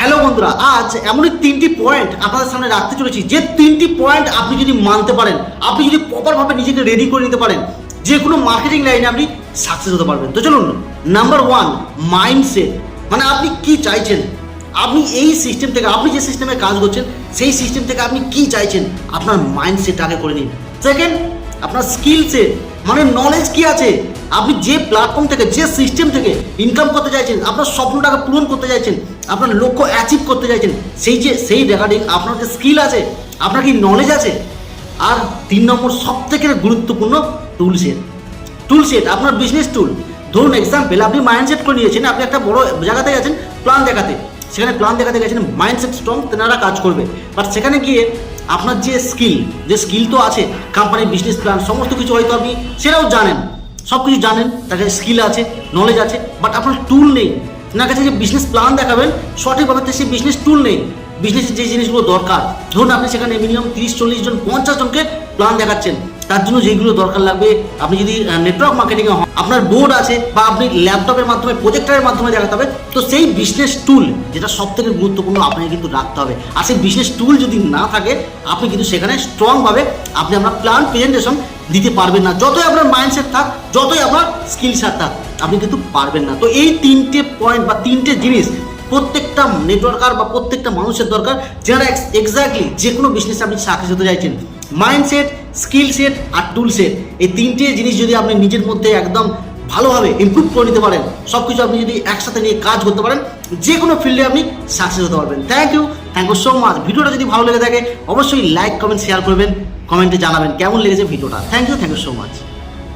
Hello বন্ধুরা, আজ এমনই 3টি পয়েন্ট আপনাদের সামনে রাখতে চলেছি, যে 3টি পয়েন্ট আপনি যদি মানতে পারেন, আপনি যদি প্রপারভাবে নিজেকে রেডি করে নিতে পারেন, যে কোনো মার্কেটিং লাইনে আপনি সাকসেস হতে পারবেন। তো চলুন, নাম্বার 1, মাইন্ডসেট। মানে আপনি কি চাইছেন, আপনি এই সিস্টেম থেকে, আপনি যে সিস্টেমে কাজ করছেন সেই সিস্টেম থেকে আপনি কি চাইছেন, আপনার মাইন্ডসেট আগে করে নিন। সেকেন্ড, আপনার স্কিল সেট, মানে নলেজ কি আছে, আপনি যে প্ল্যাটফর্ম থেকে, যে সিস্টেম থেকে ইনকাম করতে চাইছেন, আপনার স্বপ্নটাকে পূরণ করতে চাইছেন, আপনার লক্ষ্য অ্যাচিভ করতে চাইছেন, সেই রিগার্ডিং আপনার যে স্কিল আছে, আপনার কি নলেজ আছে। আর 3 নম্বর সবথেকে গুরুত্বপূর্ণ, টুলসেট, আপনার বিজনেস টুল। ধরুন এক্সাম্পল, আপনি মাইন্ডসেট করে নিয়েছেন, আপনি একটা বড় জায়গাতে গেছেন প্ল্যান দেখাতে, সেখানে প্ল্যান দেখাতে গেছেন, মাইন্ডসেট স্ট্রং, তেনারা কাজ করবে। বাট সেখানে গিয়ে আপনার যে স্কিল তো আছে, কোম্পানির বিজনেস প্ল্যান সমস্ত কিছু হয়তো আপনি সেটাও জানেন, সব কিছু জানেন, তার কাছে স্কিল আছে, নলেজ আছে, বাট আপনার টুল নেই। আপনার কাছে যে বিজনেস প্ল্যান দেখাবেন সঠিকভাবে, সেই বিজনেস টুল নেই। বিজনেসের যে জিনিসগুলো দরকার, ধরুন আপনি সেখানে মিনিমাম 30-40 জন 50 জনকে প্ল্যান দেখাচ্ছেন, তার জন্য যেগুলো দরকার লাগবে, আপনি যদি নেটওয়ার্ক মার্কেটিংয়ে হন, আপনার বোর্ড আছে বা আপনি ল্যাপটপের মাধ্যমে, প্রজেক্টরের মাধ্যমে দেখাতে হবে, তো সেই বিজনেস টুল যেটা সব থেকে গুরুত্বপূর্ণ আপনাকে কিন্তু রাখতে হবে। আর সেই বিজনেস টুল যদি না থাকে, আপনি কিন্তু সেখানে স্ট্রংভাবে আপনি আপনার প্ল্যান প্রেজেন্টেশন দিতে পারবেন না। যতই আপনার মাইন্ডসেট থাক, যতই আপনার স্কিল সেট থাক, আপনি কিন্তু পারবেন না। তো এই 3টে পয়েন্ট বা 3টে জিনিস প্রত্যেকটা নেটওয়ার্কার বা প্রত্যেকটা মানুষের দরকার, যারা এক্স্যাক্টলি যে কোনো বিজনেসে আপনি সাকসেস হতে চাইছেন। মাইন্ডসেট, স্কিল সেট আর টুল সেট, এই 3টে জিনিস যদি আপনি নিজের মধ্যে একদম ভালোভাবে ইমপ্রুভ করে নিতে পারেন, সব কিছু আপনি যদি একসাথে নিয়ে কাজ করতে পারেন, যে কোনো ফিল্ডে আপনি সাকসেস হতে পারবেন। Thank you so much. ভিডিওটা যদি ভালো লেগে থাকে অবশ্যই লাইক, কমেন্ট, শেয়ার করবেন, কমেন্টে জানাবেন কেমন লেগেছে ভিডিওটা। Thank you so much.